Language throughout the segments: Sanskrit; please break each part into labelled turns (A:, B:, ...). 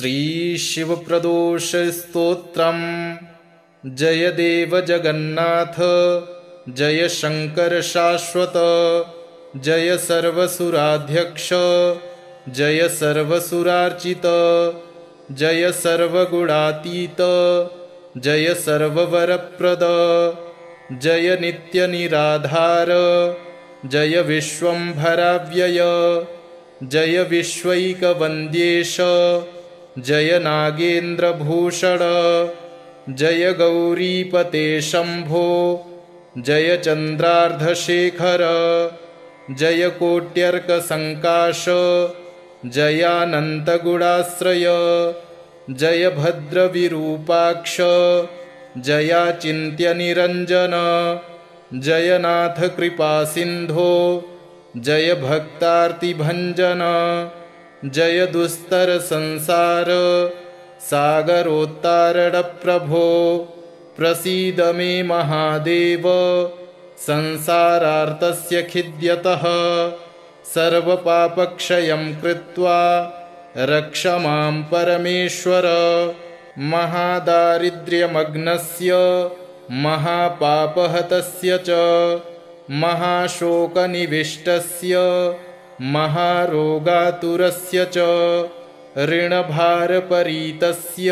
A: श्रीशिवप्रदोषस्तोत्रम्। जय देव जगन्नाथ, जय शंकर शाश्वत, जय सर्वसुराध्यक्ष, जय सर्वसुरार्चित, जय सर्वगुणातीत, जय सर्ववरप्रद, जय नित्यनिराधार, जय विश्वंभराव्यय, जय विश्वैकवन्द्येश, जय नागेन्द्रभूषण, जय गौरीपते शंभो, जय चन्द्रार्धशेखर, जय कोट्यर्कसङ्काश, जयानन्तगुणाश्रय, जय भद्रविरूपाक्ष, जयाचिन्त्यनिरञ्जन, जय नाथ कृपासिन्धो, जय भक्तार्तिभञ्जन, जय दुस्तरसंसार सागरोत्तारण प्रभो, प्रसीद मे महादेव, संसारार्तस्य खिद्यतः, सर्वपापक्षयं कृत्वा रक्ष मां परमेश्वर, महादारिद्र्यमग्नस्य महापापहतस्य च, महाशोकनिविष्टस्य महारोगातुरस्य च, ऋणभारपरीतस्य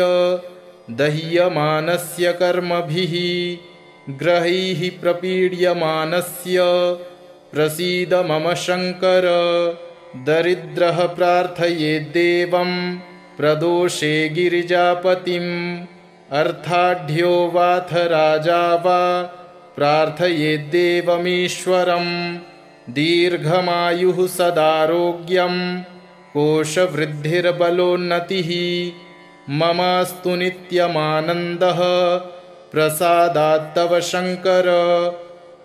A: दह्यमानस्य कर्मभिः ग्रहैः प्रपीड्यमानस्य, प्रसीद मम शंकर। दरिद्रः प्रार्थयेद्देवं प्रदोषे गिरिजापतिम्, अर्थाढ्यो वाथ राजा वा प्रार्थयेद्देवमीश्वरम्, दीर्घमायुः सदारोग्यं कोशवृद्धिर्बलोन्नतिः, ममास्तु नित्यमानन्दः प्रसादात्तव शंकर।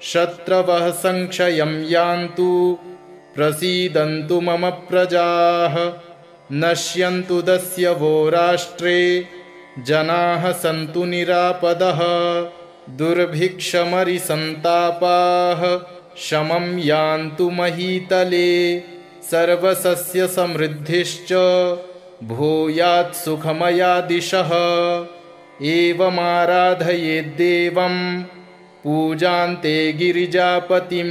A: शत्रवः संक्षयं यान्तु, प्रसीदन्तु मम प्रजाः, नश्यन्तु दस्यवो राष्ट्रे, जनाः सन्तु निरापदः, दुर्भिक्षमरिसन्तापाः शमं यान्तु महीतले, सर्वसस्यसमृद्धिश्च भूयात् सुखमया दिशः। एवमाराधयेद्देवं पूजान्ते गिरिजापतिं,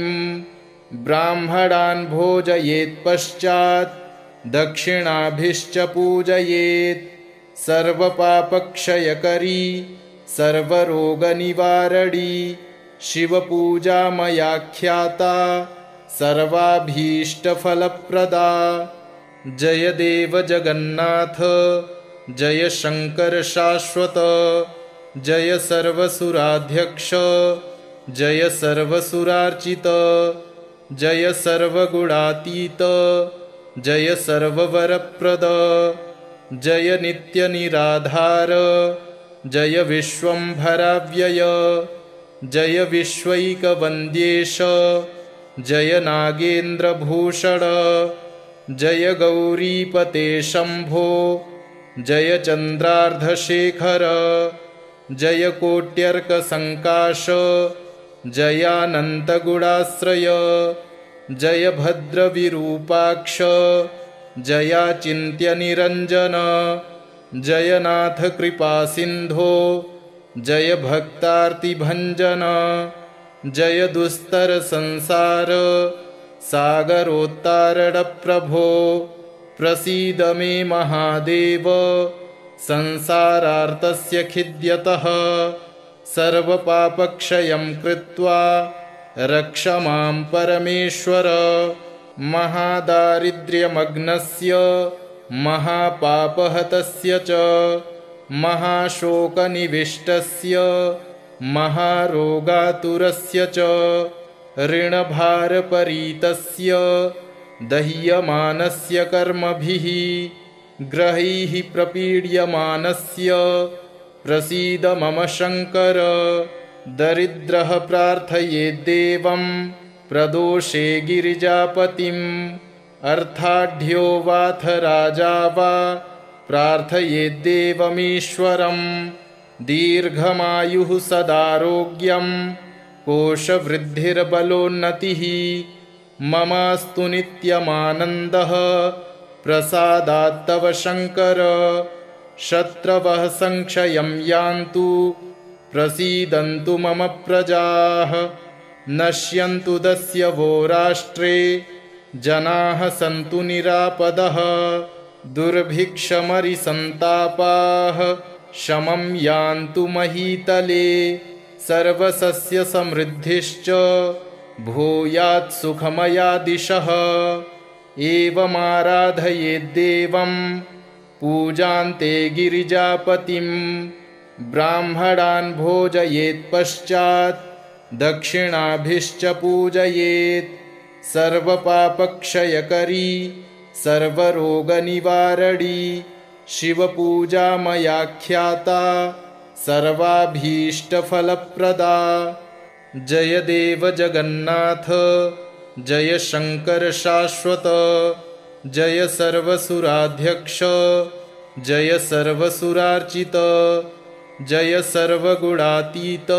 A: ब्राह्मणान् भोजयेत्पश्चात् दक्षिणाभिश्च पूजयेत्, सर्वपापक्षयकरी सर्वरोगनिवारणी शिवपूजा मयाख्याता, सर्वाभीष्टफलप्रदा। जय देव जगन्नाथ, जय शंकर शाश्वत, जय सर्वसुराध्यक्ष, जय सर्वसुरार्चित, जय सर्वगुणातीत, जय सर्ववरप्रद, जय नित्यनिराधार, जय विश्वंभराव्यय, जय विश्वैकवन्द्येश, जय नागेन्द्रभूषण, जय गौरीपते शंभो, जय चन्द्रार्धशेखर, जय कोट्यर्कसङ्काश, जयानन्तगुणाश्रय, जय भद्रविरूपाक्ष, जयाचिन्त्यनिरञ्जन, जय नाथ कृपासिन्धो, जय भक्तार्तिभञ्जन, जय दुस्तरसंसार सागरोत्तारण प्रभो, प्रसीद मे महादेव, संसारार्तस्य खिद्यतः, सर्वपापक्षयं कृत्वा रक्ष मां परमेश्वर, महादारिद्र्यमग्नस्य महापापहतस्य च, महाशोकनिविष्टस्य महारोगातुरस्य च, ऋणभारपरीतस्य दह्यमानस्य कर्मभिः ग्रहैः प्रपीड्यमानस्य, प्रसीद मम शंकर। दरिद्रः प्रार्थयेद्देवं प्रदोषे गिरिजापतिम्, अर्थाढ्यो वाथ राजा वा प्रार्थयेद्देवमीश्वरम्, दीर्घमायुः सदारोग्यं कोशवृद्धिर्बलोन्नतिः, ममास्तु नित्यमानन्दः प्रसादात्तव शंकर। शत्रवः संक्षयं यान्तु प्रसीदन्तु मम प्रजाः नश्यन्तु दस्यवो राष्ट्रे जनाः सन्तु निरापदः दुर्भिक्षमरिसन्तापाः शमं यान्तु महीतले सर्वसस्यसमृद्धिश्च भूयात् सुखमया दिशः एवमाराधयेद्देवं पूजान्ते गिरिजापतिं ब्राह्मणान् भोजयेत्पश्चात् दक्षिणाभिश्च पूजयेत् सर्वपापक्षयकरी सर्वरोगनिवारणी शिवपूजा मयाख्याता सर्वाभीष्टफलप्रदा जय देव जगन्नाथ जय शंकर शाश्वत जय सर्वसुराध्यक्ष जय सर्वसुरार्चित जय सर्वगुणातीत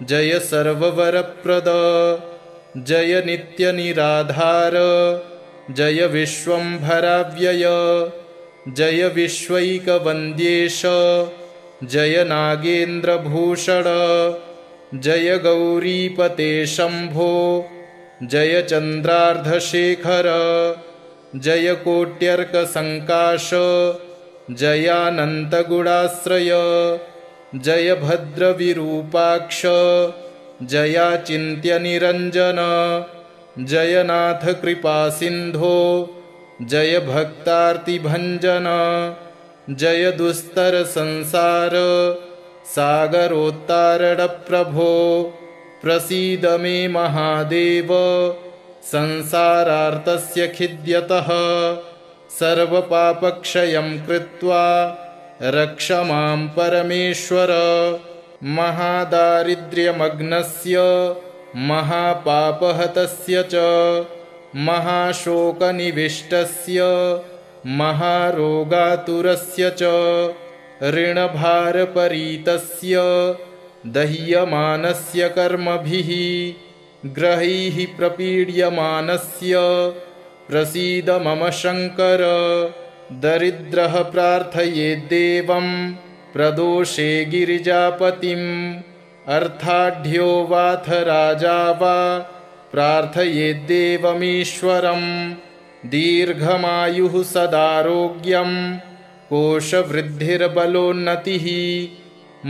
A: जय सर्ववरप्रद जय नित्यनिराधार जय विश्वंभराव्यय जय विश्वैकवन्द्येश जय नागेन्द्रभूषण जय गौरीपते शंभो जय चन्द्रार्धशेखर जय कोट्यर्कसङ्काश जयानन्तगुणाश्रय जय भद्रविरूपाक्ष जयाचिन्त्यनिरञ्जन जयनाथ कृपासिन्धो जय भक्तार्तिभञ्जन जय दुस्तरसंसार सागरोत्तारणप्रभो प्रसीद मे महादेव संसारार्तस्य खिद्यतः सर्वपापक्षयं कृत्वा रक्ष मां परमेश्वर महादारिद्र्यमग्नस्य महापापहतस्य च महाशोकनिविष्टस्य महारोगातुरस्य च ऋणभारपरीतस्य दह्यमानस्य कर्मभिः ग्रहैः प्रपीड्यमानस्य प्रसीद मम शङ्कर दरिद्रः प्रार्थयेद्देवं प्रदोषे गिरिजापतिम् अर्थाढ्यो वाथ राजा वा प्रार्थयेद्देवमीश्वरं दीर्घमायुः सदारोग्यं कोशवृद्धिर्बलोन्नतिः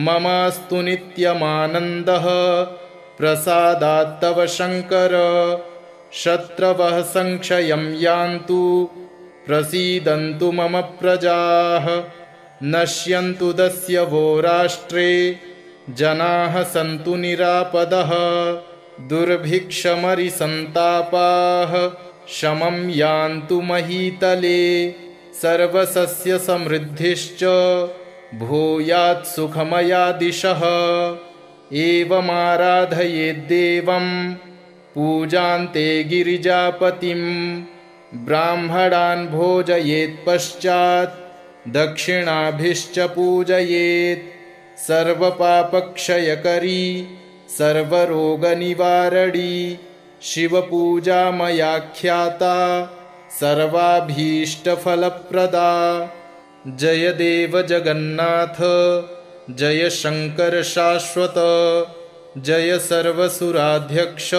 A: ममास्तु नित्यमानन्दः प्रसादात्तव शङ्कर शत्रवः संक्षयं यान्तु प्रसीदन्तु मम प्रजाः नश्यन्तु दस्यवो राष्ट्रे जनाः सन्तु निरापदः दुर्भिक्षमरिसन्तापाः शमं यान्तु महीतले सर्वसस्यसमृद्धिश्च भूयात् सुखमया दिशः एवमाराधयेद्देवं पूजान्ते गिरिजापतिं ब्राह्मणान् भोजयेत्पश्चात् दक्षिणाभिश्च पूजयेत् सर्वपापक्षयकरी सर्वरोगनिवारणी शिवपूजा मयाख्याता सर्वाभीष्टफलप्रदा जय देव जगन्नाथ जय शंकर शाश्वत जय सर्वसुराध्यक्ष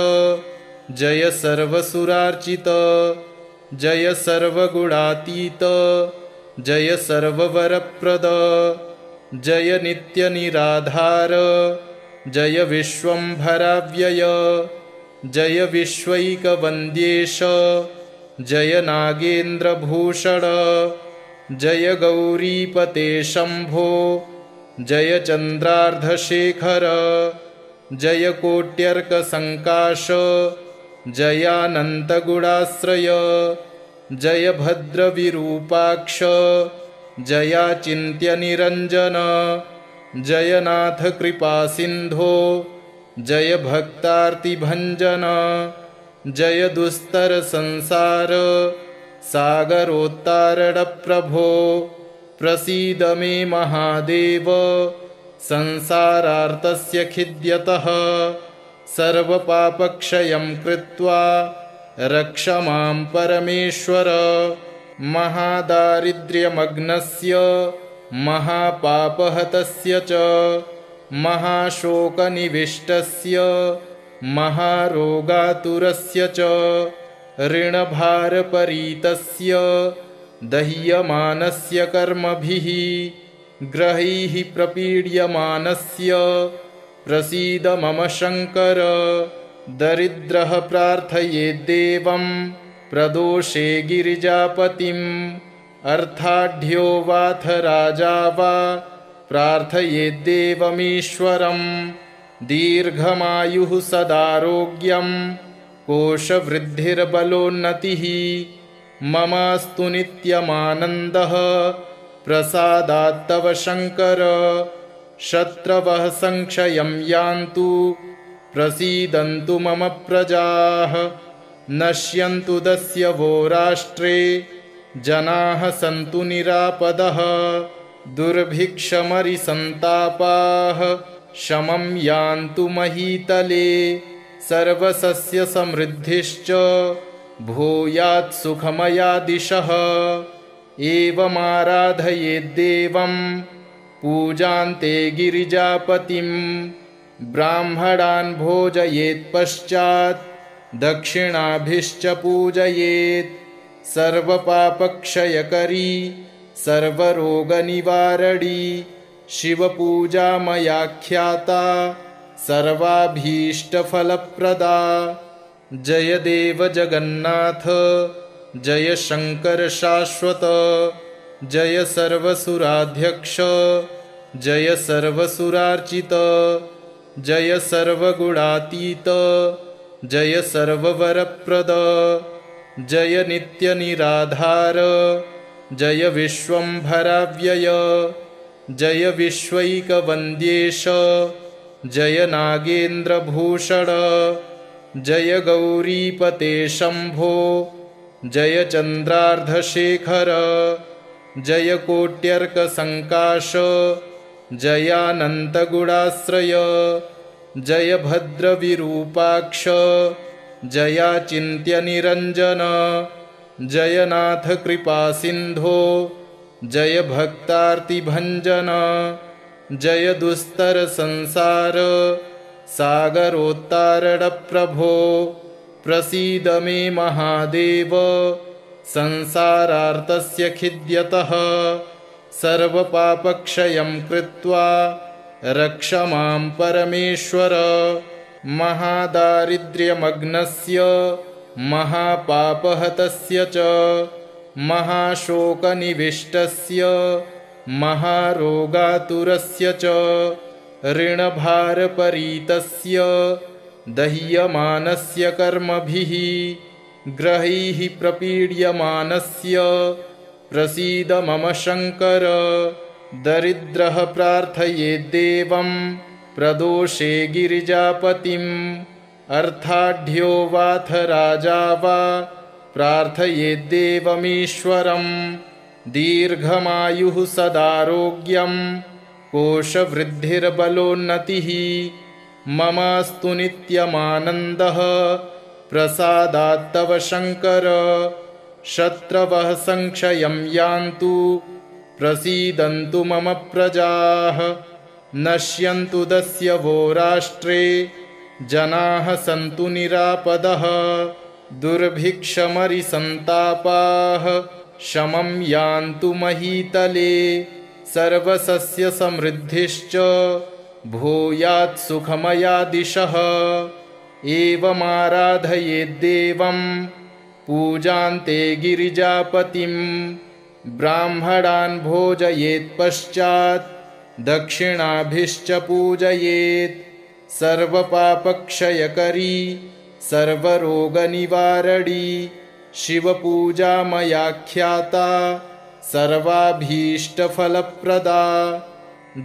A: जय सर्वसुरार्चित जय सर्वगुणातीत जय सर्ववरप्रद जय नित्यनिराधार जय विश्वंभराव्यय जय विश्वैकवन्द्येश जय नागेन्द्रभूषण जय गौरीपते शंभो जय चन्द्रार्धशेखर जय कोट्यर्कसङ्काश जयानन्तगुणाश्रय जय भद्रविरूपाक्ष जयाचिन्त्यनिरञ्जन जयनाथ कृपासिन्धो जय भक्तार्तिभञ्जन जय दुस्तरसंसार सागरोत्तारणप्रभो प्रसीद मे महादेव संसारार्तस्य खिद्यतः सर्वपापक्षयं कृत्वा रक्ष मां परमेश्वर महादारिद्र्यमग्नस्य महापापहतस्य च महाशोकनिविष्टस्य महारोगातुरस्य च ऋणभारपरीतस्य दह्यमानस्य कर्मभिः ग्रहैः प्रपीड्यमानस्य प्रसीद मम शङ्कर। दरिद्रः प्रार्थयेद्देवं प्रदोषे गिरिजापतिम् अर्थाढ्यो वाथ राजा वा प्रार्थयेद्देवमीश्वरम् दीर्घमायुः सदारोग्यं कोशवृद्धिर्बलोन्नतिः ममास्तु नित्यमानन्दः प्रसादात्तव शङ्कर। शत्रवः संक्षयं यान्तु प्रसीदन्तु मम प्रजाः नश्यन्तु दस्यवो राष्ट्रे जनाः सन्तु निरापदः दुर्भिक्षमरिसन्तापाः शमं यान्तु महीतले सर्वसस्यसमृद्धिश्च भूयात् सुखमया दिशः। एवमाराधयेद्देवं पूजान्ते गिरिजापतिं ब्राह्मणान् भोजयेत्पश्चात् दक्षिणाभिश्च पूजयेत् सर्वपापक्षयकरी सर्वरोगनिवारणी शिवपूजा मया ख्याता सर्वाभीष्टफलप्रदा। जय देव जगन्नाथ जय शङ्कर शाश्वत जय सर्वसुराध्यक्ष जय सर्वसुरार्चित जय सर्वगुणातीत जय सर्ववरप्रद जय नित्यनिराधार जय विश्वम्भराव्यय जय विश्वैकवन्द्येश जय नागेन्द्रभूषण जय गौरीपते शम्भो जय चन्द्रार्धशेखर जय कोट्यर्कसङ्काश जयानन्तगुणाश्रय जय भद्रविरूपाक्ष जयाचिन्त्यनिरञ्जन जय नाथ कृपासिन्धो जय भक्तार्तिभञ्जन जय दुस्तरसंसार सागरोत्तारणप्रभो प्रसीद मे महादेव संसारार्तस्य खिद्यतः सर्वपापक्षयं कृत्वा रक्ष मां परमेश्वर। महादारिद्र्यमग्नस्य महापापहतस्य च महाशोकनिविष्टस्य महारोगातुरस्य च ऋणभारपरीतस्य दह्यमानस्य कर्मभिः ग्रहैः प्रपीड्यमानस्य प्रसीद मम शङ्कर। दरिद्रः प्रार्थयेद्देवं प्रदोषे गिरिजापतिम् अर्थाढ्यो वाथ राजा वा प्रार्थयेद्देवमीश्वरम् दीर्घमायुः सदारोग्यं कोशवृद्धिर्बलोन्नतिः ममास्तु नित्यमानन्दः प्रसादात्तव शङ्कर। शत्रवः संक्षयं यान्तु प्रसीदन्तु मम प्रजाः नश्यन्तु दस्यवो राष्ट्रे जनाः सन्तु निरापदः दुर्भिक्षमरिसन्तापाः शमं यान्तु महीतले सर्वसस्यसमृद्धिश्च भूयात् सुखमया दिशः। एवमाराधयेद्देवं पूजान्ते गिरिजापतिं ब्राह्मणान् भोजयेत्पश्चात् दक्षिणाभिश्च पूजयेत् सर्वपापक्षयकरी सर्वरोगनिवारणी शिवपूजा मया ख्याता सर्वाभीष्टफलप्रदा।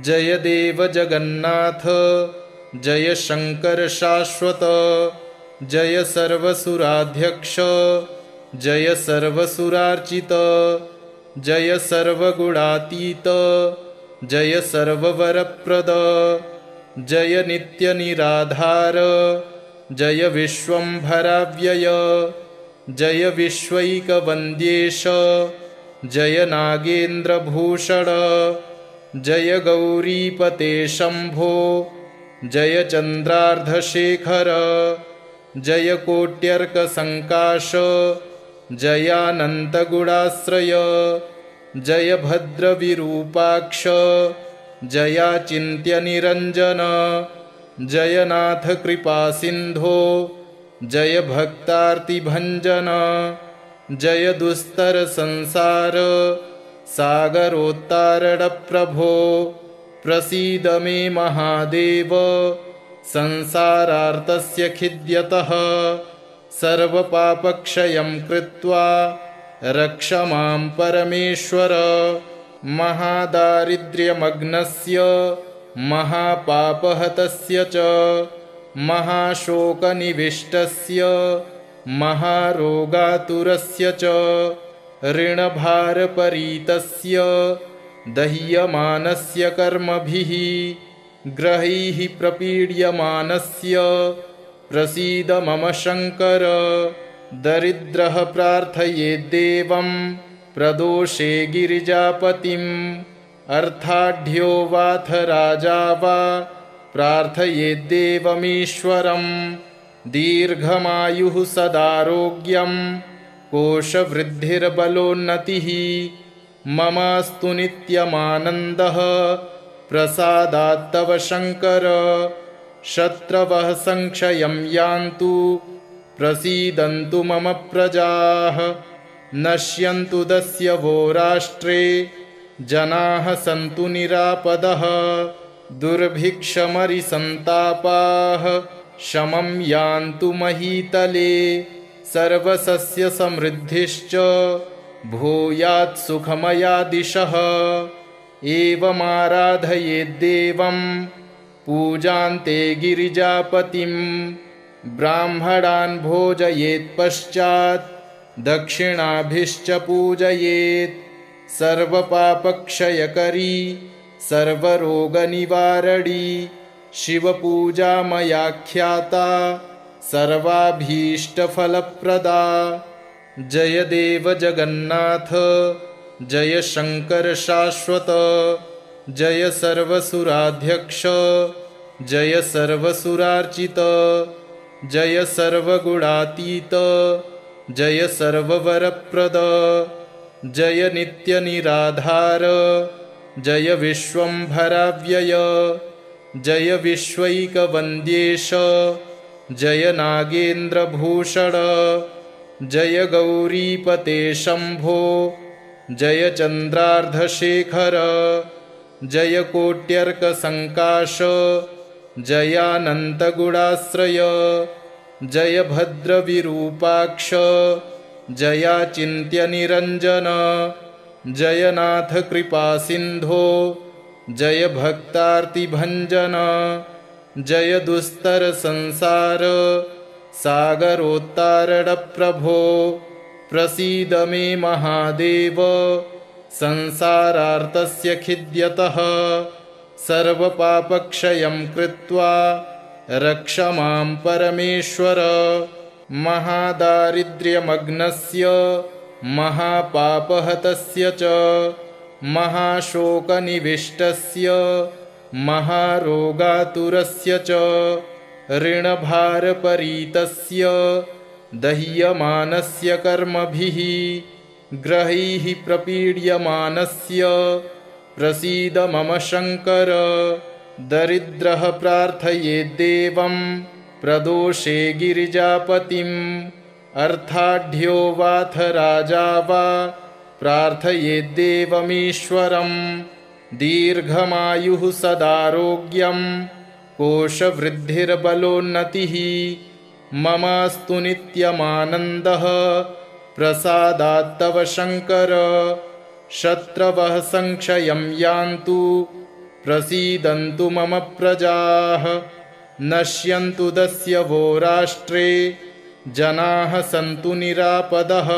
A: जय देव जगन्नाथ जय शङ्कर शाश्वत जय सर्वसुराध्यक्ष जय सर्वसुरार्चित जय सर्वगुणातीत जय सर्ववरप्रद जय नित्यनिराधार जय विश्वम्भराव्यय जय विश्वैकवन्द्येश जय नागेन्द्रभूषण जय गौरीपते शम्भो जय चन्द्रार्धशेखर जय कोट्यर्कसङ्काश जयानन्तगुणाश्रय जय भद्रविरूपाक्ष जयाचिन्त्यनिरञ्जन जय नाथ कृपासिन्धो जय भक्तार्तिभञ्जन जय दुस्तरसंसार सागरोत्तारणप्रभो प्रसीद मे महादेव संसारार्तस्य खिद्यतः सर्वपापक्षयं कृत्वा रक्ष मां परमेश्वर महादारिद्र्यमग्नस्य महापापहतस्य च महाशोकनिविष्टस्य महारोगातुरस्य च ऋणभारपरीतस्य दह्यमानस्य कर्मभिः ग्रहैः प्रपीड्यमानस्य प्रसीद मम शङ्कर दरिद्रः प्रार्थयेद्देवं प्रदोषे गिरिजापतिम् अर्थाढ्यो वाथ राजा वा प्रार्थयेद्देवमीश्वरम् दीर्घमायुः सदारोग्यं कोशवृद्धिर्बलोन्नतिः ममास्तु नित्यमानन्दः प्रसादात्तव शङ्कर शत्रवः संक्षयं यान्तु प्रसीदन्तु मम प्रजाः नश्यन्तु दस्यवो राष्ट्रे जनाः सन्तु निरापदः दुर्भिक्षमरिसन्तापाः शमं यान्तु महीतले सर्वसस्यसमृद्धिश्च भूयात् सुखमया दिशः एवमाराधयेद्देवं पूजान्ते गिरिजापतिं ब्राह्मणान् भोजयेत्पश्चात् दक्षिणाभिश्च पूजयेत् सर्वपापक्षयकरी सर्वरोगनिवारणी शिवपूजा मया ख्याता सर्वाभीष्टफलप्रदा जय देव जगन्नाथ जय शङ्कर शाश्वत जय सर्वसुराध्यक्ष जय सर्वसुरार्चित जय सर्वगुणातीत जय सर्ववरप्रद जय नित्यनिराधार जय विश्वम्भराव्यय जय विश्वैकवन्द्येश जय नागेन्द्रभूषण जय गौरीपते शम्भो जय चन्द्रार्धशेखर जय कोट्यर्कसङ्काश जयानन्तगुणाश्रय जय भद्रविरूपाक्ष जयाचिन्त्यनिरञ्जन जय नाथ कृपासिन्धो जय भक्तार्तिभञ्जन जय दुस्तरसंसार सागरोत्तारणप्रभो प्रसीद मे महादेव संसारार्तस्य खिद्यतः सर्वपापक्षयं कृत्वा रक्ष मां परमेश्वर महादारिद्र्यमग्नस्य महापापहतस्य च महाशोकनिविष्टस्य महारोगातुरस्य च ऋणभारपरीतस्य दह्यमानस्य कर्मभिः ग्रहैः प्रपीड्यमानस्य प्रसीद मम शङ्कर दरिद्रः प्रार्थयेद्देवं प्रदोषे गिरिजापतिम् अर्थाढ्यो वाथ राजा वा प्रार्थयेद्देवमीश्वरम् दीर्घमायुः सदारोग्यं कोशवृद्धिर्बलोन्नतिः ममास्तु नित्यमानन्दः प्रसादात्तव शङ्कर शत्रवः संक्षयं यान्तु प्रसीदन्तु मम प्रजाः नश्यन्तु दस्यवो राष्ट्रे जनाः सन्तु निरापदः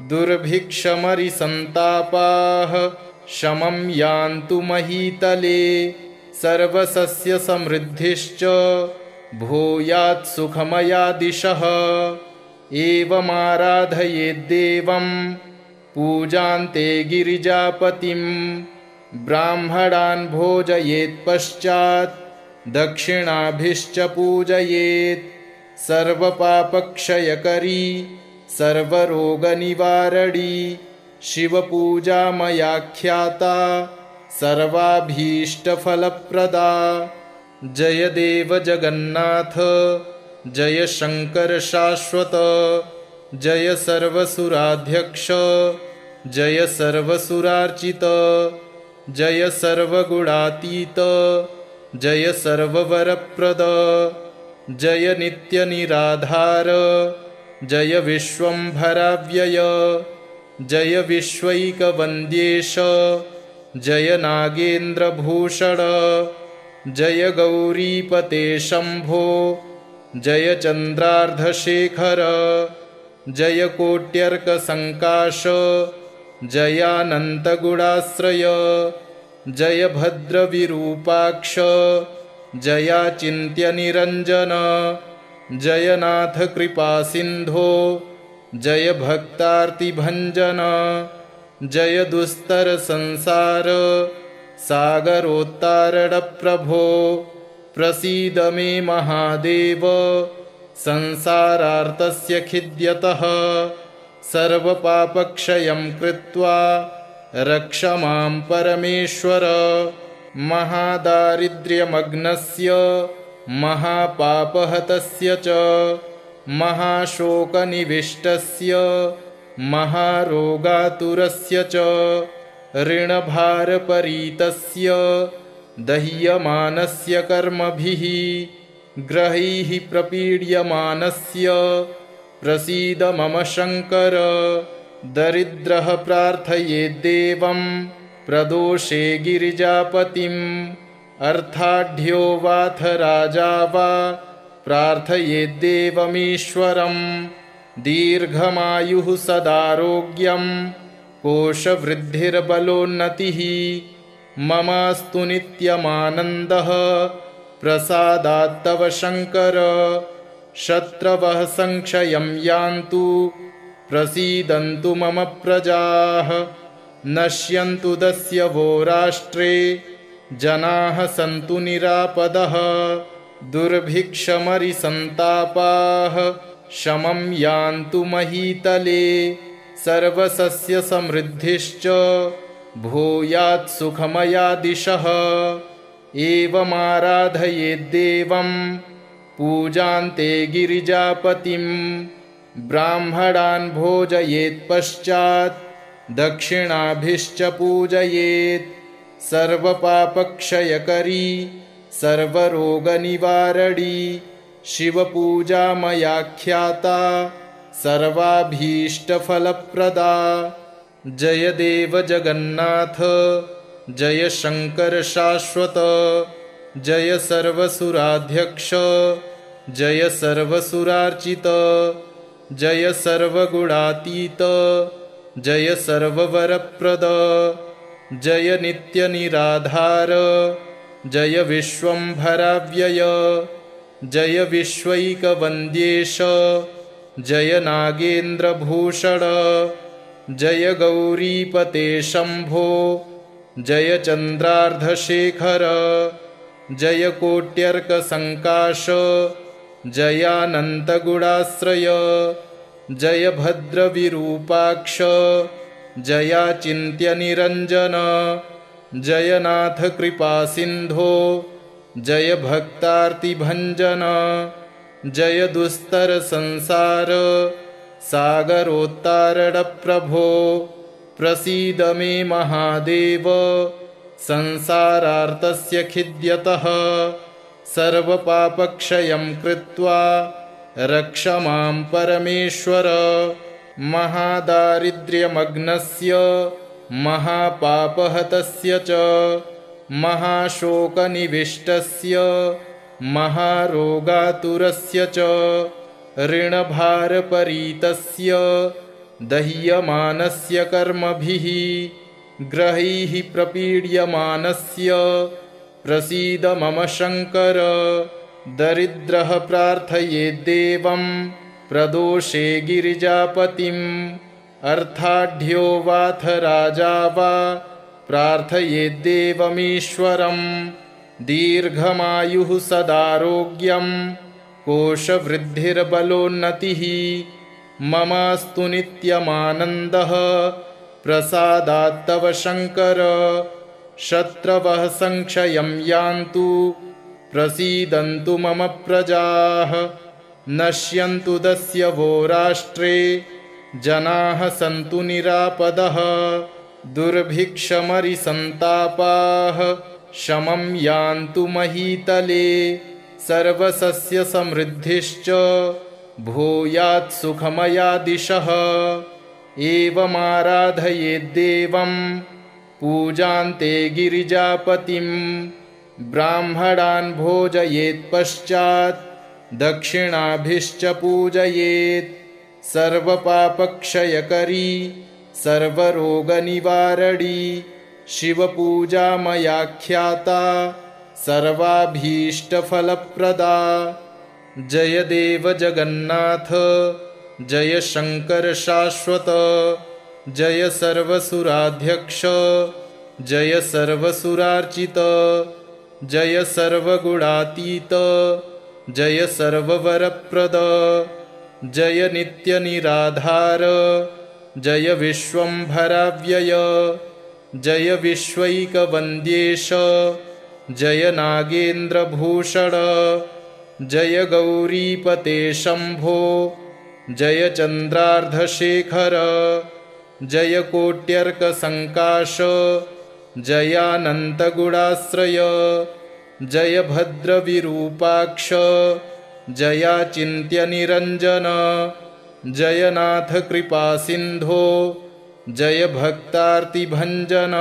A: दुर्भिक्षमरिसन्तापाः शमं यान्तु महीतले सर्वसस्यसमृद्धिश्च भूयात् सुखमया दिशः एवमाराधयेद्देवं पूजान्ते गिरिजापतिं ब्राह्मणान् भोजयेत् पश्चात् दक्षिणाभिश्च पूजयेत्। सर्वपापक्षयकरी सर्वरोगनिवारणी शिवपूजा मया ख्याता सर्वाभीष्टफलप्रदा। जय देव जगन्नाथ जय शंकर शाश्वत, जय सर्वसुराध्यक्ष जय सर्वसुरार्चित, जय सर्वगुणातीत जय सर्ववरप्रद, जय नित्यनिराधार जय विश्वंभराव्यय, जय विश्वैकवन्द्येश जय नागेन्द्रभूषण, जय गौरीपते शंभो जय चन्द्रार्धशेखर, जय कोट्यर्कसङ्काश जयानन्तगुणाश्रय, जय भद्रविरूपाक्ष जयाचिन्त्यनिरञ्जन, जय नाथ कृपासिन्धो जय भक्तार्तिभञ्जन, जय दुस्तरसंसार सागरोत्तारणप्रभो, प्रसीद मे महादेव संसारार्तस्य खिद्यतः। सर्वपापक्षयं कृत्वा रक्ष मां परमेश्वर, महादारिद्र्यमग्नस्य महापापहतस्य च महाशोकनिविष्टस्य महारोगातुरस्य च ऋणभारपरीतस्य दह्यमानस्य कर्मभिः ग्रहैः प्रपीड्यमानस्य प्रसीद मम शंकर। दरिद्रः प्रार्थयेद्देवं प्रदोषे गिरिजापतिम्, अर्थाढ्यो वाथ राजा वा प्रार्थयेद्देवमीश्वरम्। दीर्घमायुः सदारोग्यं कोशवृद्धिर्बलोन्नतिः, ममास्तु नित्यमानन्दः प्रसादात्तव शंकर। शत्रवः संक्षयं यान्तु प्रसीदन्तु मम प्रजाः, नश्यन्तु दस्यवो राष्ट्रे जनाः सन्तु निरापदः। दुर्भिक्षमरिसन्तापाः शमं यान्तु महीतले, सर्वसस्यसमृद्धिश्च भूयात् सुखमया दिशः। एवमाराधयेद्देवं पूजान्ते गिरिजापतिं, ब्राह्मणान् भोजयेत् पश्चात् दक्षिणाभिश्च पूजयेत्। सर्वपापक्षयकरी सर्वरोगनिवारणी शिवपूजा मया ख्याता सर्वाभीष्टफलप्रदा। जय देव जगन्नाथ जय शंकर शाश्वत, जय सर्वसुराध्यक्ष जय सर्वसुरार्चित, जय सर्वगुणातीत जय सर्ववरप्रद, जय नित्यनिराधार जय विश्वंभराव्यय, जय विश्वैकवन्द्येश जय नागेन्द्रभूषण, जय गौरीपते शंभो जय चन्द्रार्धशेखर, जय कोट्यर्कसङ्काश जयानन्तगुणाश्रय, जय भद्रविरूपाक्ष जयाचिन्त्यनिरञ्जन, जय नाथ कृपासिन्धो जय भक्तार्तिभञ्जन, जय दुस्तरसंसार सागरोत्तारणप्रभो, प्रसीद मे महादेव संसारार्तस्य खिद्यतः। सर्वपापक्षयं कृत्वा रक्ष मां परमेश्वर, महादारिद्र्यमग्नस्य महापापहतस्य च महाशोकनिविष्टस्य महारोगातुरस्य च ऋणभारपरीतस्य दह्यमानस्य कर्मभिः ग्रहैः प्रपीड्यमानस्य प्रसीद मम शंकर। दरिद्रः प्रार्थयेद्देवं प्रदोषे गिरिजापतिम्, अर्थाढ्यो वाथ राजा वा प्रार्थयेद्देवमीश्वरं दीर्घमायुः सदारोग्यं कोशवृद्धिर्बलोन्नतिः ममास्तु नित्यमानन्दः प्रसादात्तव शङ्कर शत्रवः संक्षयं यान्तु प्रसीदन्तु मम प्रजाः नश्यन्तु दस्यवो राष्ट्रे जनाः सन्तु निरापदः दुर्भिक्षमरिसन्तापाः शमं यान्तु महीतले सर्वसस्यसमृद्धिश्च भूयात् सुखमया दिशः एवमाराधयेद्देवं पूजान्ते गिरिजापतिं ब्राह्मणान् भोजयेत्पश्चात् दक्षिणाभिश्च पूजयेत् सर्वपापक्षयकरी सर्वरोगनिवारणी शिवपूजा मयाख्याता सर्वाभीष्टफलप्रदा जय देव जगन्नाथ जय शङ्कर शाश्वत जय सर्वसुराध्यक्ष जय सर्वसुरार्चित जय सर्वगुणातीत जय सर्ववरप्रद जय नित्यनिराधार जय विश्वम्भराव्यय जय विश्वैकवन्द्येश जय नागेन्द्रभूषण जय गौरीपते शम्भो जय चन्द्रार्धशेखर जय कोट्यर्कसङ्काश जयानन्तगुणाश्रय जय भद्रविरूपाक्ष जयाचिन्त्यनिरञ्जन जयनाथ कृपासिन्धो जय भक्तार्तिभञ्जन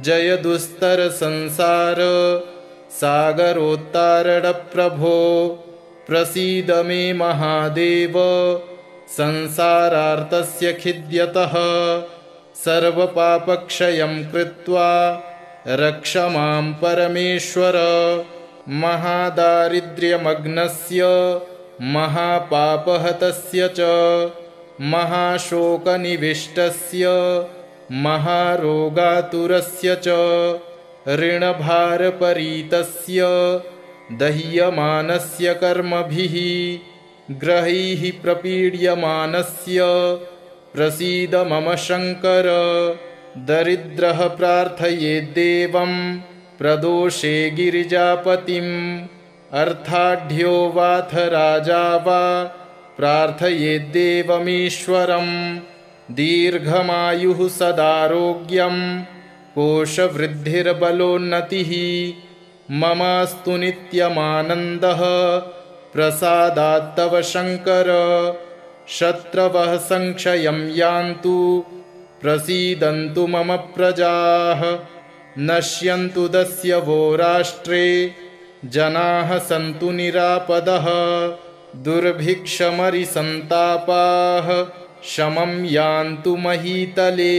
A: जय दुस्तरसंसार सागरोत्तारणप्रभो प्रसीद मे महादेव संसारार्तस्य खिद्यतः सर्वपापक्षयं कृत्वा रक्ष मां परमेश्वर महादारिद्र्यमग्नस्य महापापहतस्य च महाशोकनिविष्टस्य महारोगातुरस्य च ऋणभारपरीतस्य दह्यमानस्य कर्मभिः ग्रहैः प्रपीड्यमानस्य प्रसीद मम शङ्कर दरिद्रः प्रार्थयेद्देवं प्रदोषे गिरिजापतिम् अर्थाढ्यो वाथ राजा वा प्रार्थयेद्देवमीश्वरं दीर्घमायुः सदारोग्यं कोशवृद्धिर्बलोन्नतिः ममास्तु नित्यमानन्दः प्रसादात्तव शङ्कर शत्रवः संक्षयं यान्तु प्रसीदन्तु मम प्रजाः नश्यन्तु दस्यवो राष्ट्रे जनाः सन्तु निरापदः दुर्भिक्षमरिसन्तापाः शमं यान्तु महीतले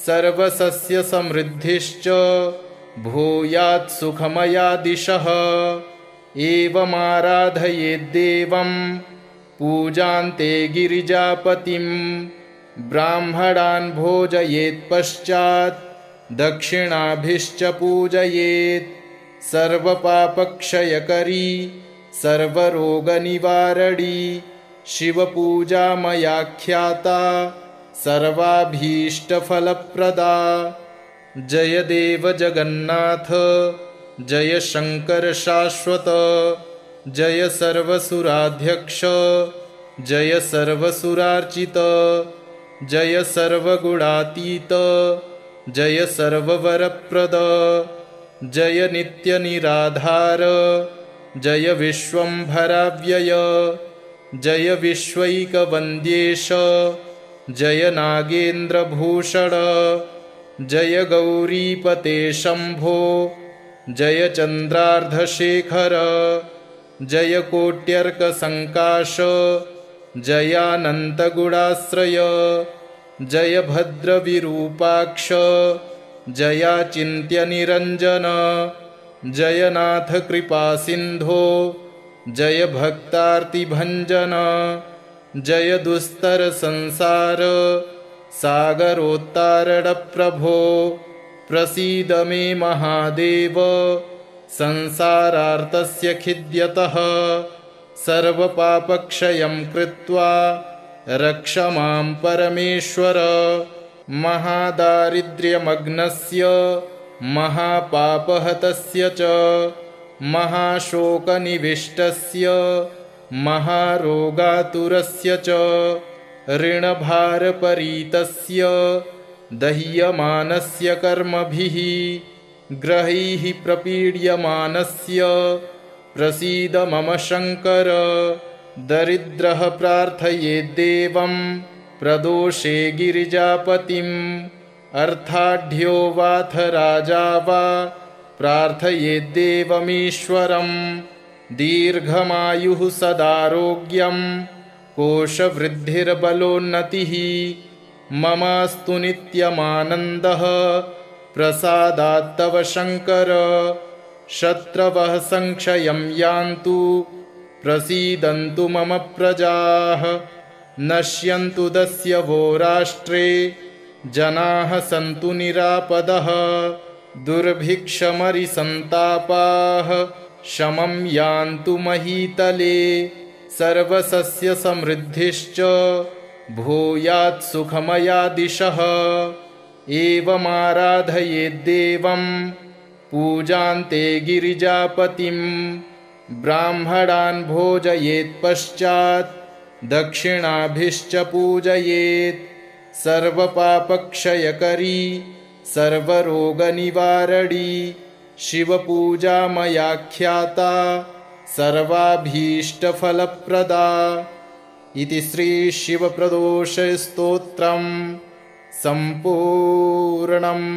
A: सर्वसस्यसमृद्धिश्च भूयात् सुखमया दिशः एवमाराधयेद्देवं पूजान्ते गिरिजापतिं ब्राह्मणान् भोजयेत्पश्चात् दक्षिणाभिश्च पूजयेत् सर्वपापक्षयकरी सर्वरोगनिवारणी शिवपूजा मयाख्याता सर्वाभीष्टफलप्रदा जय देव जगन्नाथ जय शङ्कर शाश्वत जय सर्वसुराध्यक्ष जय सर्वसुरार्चित जय सर्वगुणातीत जय सर्ववरप्रद जय नित्यनिराधार जय विश्वम्भराव्यय जय विश्वैकवन्द्येश जय नागेन्द्रभूषण जय गौरीपते शम्भो जय चन्द्रार्धशेखर जय कोट्यर्कसङ्काश जयानन्तगुणाश्रय जय भद्रविरूपाक्ष जयाचिन्त्यनिरञ्जन जयनाथ कृपासिन्धो जय भक्तार्तिभञ्जन जय दुस्तरसंसार सागरोत्तारणप्रभो प्रसीद मे महादेव संसारार्तस्य खिद्यतः सर्वपापक्षयं कृत्वा रक्ष मां परमेश्वर महादारिद्र्यमग्नस्य महापापहतस्य च महाशोकनिविष्टस्य महारोगातुरस्य च ऋणभारपरीतस्य दह्यमानस्य कर्मभिः ग्रहैः प्रपीड्यमानस्य प्रसीद मम शङ्कर दरिद्रः प्रार्थयेद्देवं प्रदोषे गिरिजापतिम् अर्थाढ्यो वाथ राजा वा प्रार्थयेद्देवमीश्वरं दीर्घमायुः सदारोग्यं कोशवृद्धिर्बलोन्नतिः ममास्तु नित्यमानन्दः प्रसादात्तव शङ्कर शत्रवः संक्षयं यान्तु प्रसीदन्तु मम प्रजाः नश्यन्तु दस्यवो राष्ट्रे जनाः सन्तु निरापदः दुर्भिक्षमरिसन्तापाः शमं यान्तु महीतले सर्वसस्यसमृद्धिश्च भूयात् सुखमया दिशः एवमाराधयेद्देवं पूजान्ते गिरिजापतिं ब्राह्मणान् भोजयेत्पश्चात् दक्षिणाभिश्च पूजयेत् सर्वपापक्षयकरी सर्वरोगनिवारणी शिवपूजा मया ख्याता सर्वाभीष्टफलप्रदा इति श्रीशिवप्रदोषस्तोत्रम् सम्पूर्णम्।